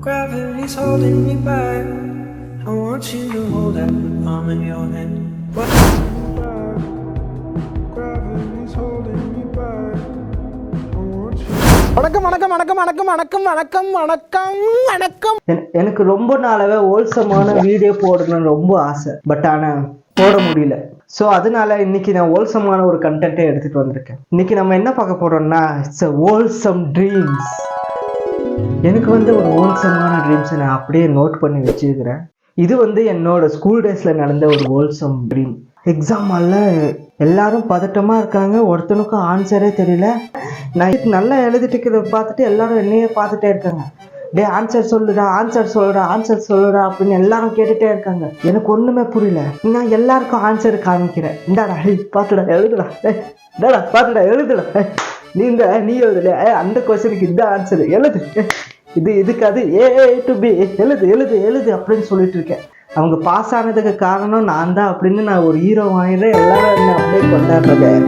Gravity's holding me back. I want you to hold that palm in your hand. Gravity's holding me back. I want you. வணக்கம் வணக்கம் வணக்கம் வணக்கம் வணக்கம் வணக்கம் வணக்கம் வணக்கம். எனக்கு ரொம்ப நாளாவே ஹோல்சமான வீடியோ போடணும்னு ரொம்ப ஆசை, பட் ஆனால் போட முடியல. ஸோ அதனால இன்னைக்கு நான் ஹோல்சமான ஒரு கண்டென்ட்டை எடுத்துட்டு வந்திருக்கேன். இன்னைக்கு நம்ம என்ன பார்க்க போறோம்னா, இட்ஸ் அ ஹோல்சம் ட்ரீம்ஸ். எனக்கு ஒரு ஹோல்சமான ட்ரீம்ஸை நான் அப்படியே நோட் பண்ணி வச்சுருக்கிறேன். இது என்னோட ஸ்கூல் டேஸில் நடந்த ஒரு ஹோல்சம் ட்ரீம். எக்ஸாம் ஹாலில் எல்லாரும் பதட்டமாக இருக்காங்க, ஒருத்தனுக்கும் ஆன்சரே தெரியல. நான் நல்லா எழுதிட்டு இருக்கிறத பார்த்துட்டு எல்லாரும் என்னையே பார்த்துட்டே இருக்காங்க. டே ஆன்சர் சொல்லுடா, ஆன்சர் சொல்லுடா, ஆன்சர் சொல்லுடா அப்படின்னு எல்லாரும் கேட்டுகிட்டே இருக்காங்க. எனக்கு ஒன்றுமே புரியல. நான் எல்லாருக்கும் ஆன்சர் காமிக்கிறேன். இந்தாடா பார்த்துடா எழுதுடா, இந்தாடா பார்த்துடா எழுதுடா, நீ எழுதுல அந்த கொஸ்டினுக்கு இந்த ஆன்சர் எழுது, இதுக்கு அது ஏ டு பி எழுது எழுது எழுது அப்படின்னு சொல்லிட்டு இருக்கேன். அவங்க பாஸ் ஆனதுக்கு காரணம் நான் தான் அப்படின்னு நான் ஒரு ஹீரோ வாங்கிடுறேன். எல்லாரும் என்ன அப்படியே கொண்டாடுறேன்.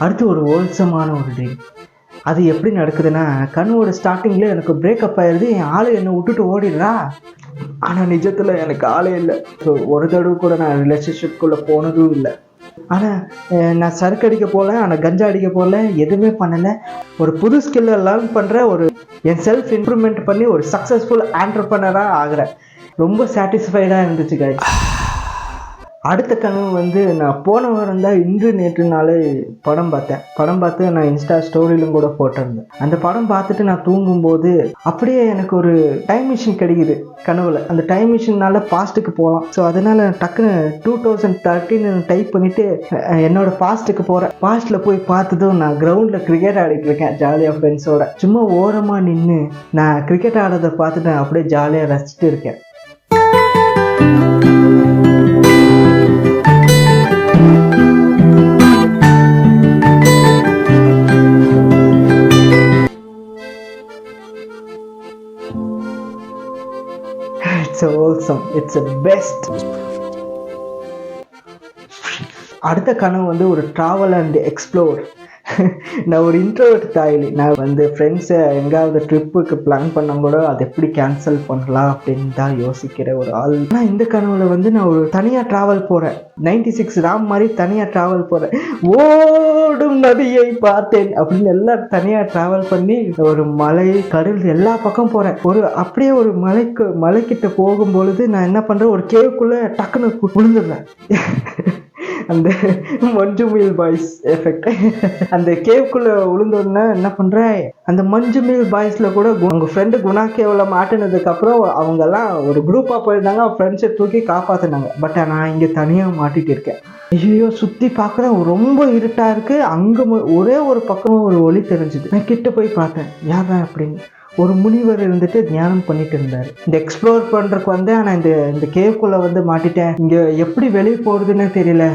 அடுத்து ஒரு ஹோல்சமான ஒரு டே. அது எப்படி நடக்குதுன்னா, கண்ணுவோட ஸ்டார்டிங்கில் எனக்கு பிரேக்கப் ஆயிடுது. என் ஆளு என்னை விட்டுட்டு ஓடிடுறா. ஆனால் நிஜத்தில் எனக்கு ஆளே இல்லை. ஸோ ஒரு தடவை கூட நான் ரிலேஷன்ஷிப்குள்ளே போனதும் இல்லை. ஆனால் நான் சரக்கு அடிக்க போகல, ஆனால் கஞ்சா அடிக்க போகல, எதுவுமே பண்ணலை. ஒரு புது ஸ்கில்லை லேர்ன் பண்ணுற, ஒரு என் செல்ஃப் இம்ப்ரூவ்மெண்ட் பண்ணி ஒரு சக்ஸஸ்ஃபுல் ஆண்டர்ப்ரனராக ஆகிறேன். ரொம்ப சாட்டிஸ்ஃபைடாக இருந்துச்சு guys. அடுத்த கனவு நான் போன வாரம் தான் இன்று நேற்று நாளே படம் பார்த்து நான் இன்ஸ்டா ஸ்டோரியிலும் கூட போட்டிருந்தேன். அந்த படம் பார்த்துட்டு நான் தூங்கும்போது அப்படியே எனக்கு ஒரு டைம் மிஷின் கிடைக்குது கனவுல. அந்த டைம் மிஷின்னால பாஸ்ட்டுக்கு போகலாம். ஸோ அதனால டக்குன்னு 2013 டைப் பண்ணிட்டு என்னோட பாஸ்ட்டுக்கு போகிறேன். பாஸ்ட்டில் போய் பார்த்ததும் நான் கிரவுண்டில் கிரிக்கெட் ஆடிட்டு இருக்கேன் ஜாலியாக ஃப்ரெண்ட்ஸோட. சும்மா ஓரமாக நின்று நான் கிரிக்கெட் ஆடுறதை பார்த்துட்டு அப்படியே ஜாலியாக ரசிச்சுட்டு இருக்கேன். It's awesome. It's the best. அடுத்த கனவு ஒரு ட்ராவல் அண்ட் எக்ஸ்ப்ளோர். நான் ஒரு இன்ட்ரோவர்ட் தாயிலி. நான் ஃப்ரெண்ட்ஸை எங்காவது ட்ரிப்புக்கு பிளான் பண்ண கூட அதை எப்படி கேன்சல் பண்ணலாம் அப்படின்னு தான் யோசிக்கிற ஒரு ஆள். ஆனால் இந்த கனவுல நான் ஒரு தனியாக ட்ராவல் போகிறேன். 96 ராம் மாதிரி தனியாக ட்ராவல் போகிறேன். ஓடும் நதியை பார்த்தேன் அப்படின்னு எல்லாம் தனியாக ட்ராவல் பண்ணி ஒரு மலை கடல் எல்லா பக்கம் போகிறேன். அப்படியே ஒரு மலைக்கிட்ட போகும்பொழுது நான் என்ன பண்ணுறேன், ஒரு கேவுக்குள்ளே டக்குன்னு விழுந்துடுறேன். அந்த மஞ்சுமில் பாய்ஸ் எஃபெக்ட். அந்த கேவுக்குள்ள விழுந்தோடனே என்ன பண்றேன், அந்த மஞ்சுமில் பாய்ஸ்ல கூட அவங்க ஃப்ரெண்டு குணா கேவ்ல மாட்டினதுக்கு அப்புறம் அவங்க எல்லாம் ஒரு குரூப்பா போயிருந்தாங்க. ஃப்ரெண்ட்ஸை தூக்கி காப்பாத்தினாங்க. பட் நான் இங்க தனியா மாட்டிட்டு இருக்கேன். ஐயோ சுத்தி பார்க்குறேன், ரொம்ப இருட்டா இருக்கு. அங்க ஒரே ஒரு பக்கம் ஒரு ஒளி தெரிஞ்சுது. நான் கிட்ட போய் பார்த்தேன், யாரா அப்படின்னு. ஒரு முனிவர் இருந்துட்டு தியானம் பண்ணிட்டு இருந்தார். இந்த எக்ஸ்ப்ளோர் பண்றதுக்கு ஆனா இந்த கேவுக்குள்ள மாட்டிட்டேன். இங்க எப்படி வெளியே போறதுன்னு தெரியல.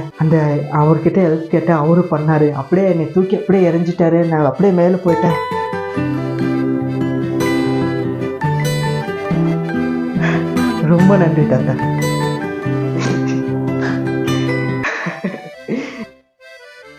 அவர்கிட்ட ஹெல்ப் கேட்டேன், அவரு பண்ணாரு. அப்படியே என்னை தூக்கி அப்படியே எரிஞ்சிட்டாரு. நான் அப்படியே மேல போயிட்டேன். ரொம்ப நன்றி தாத்தா.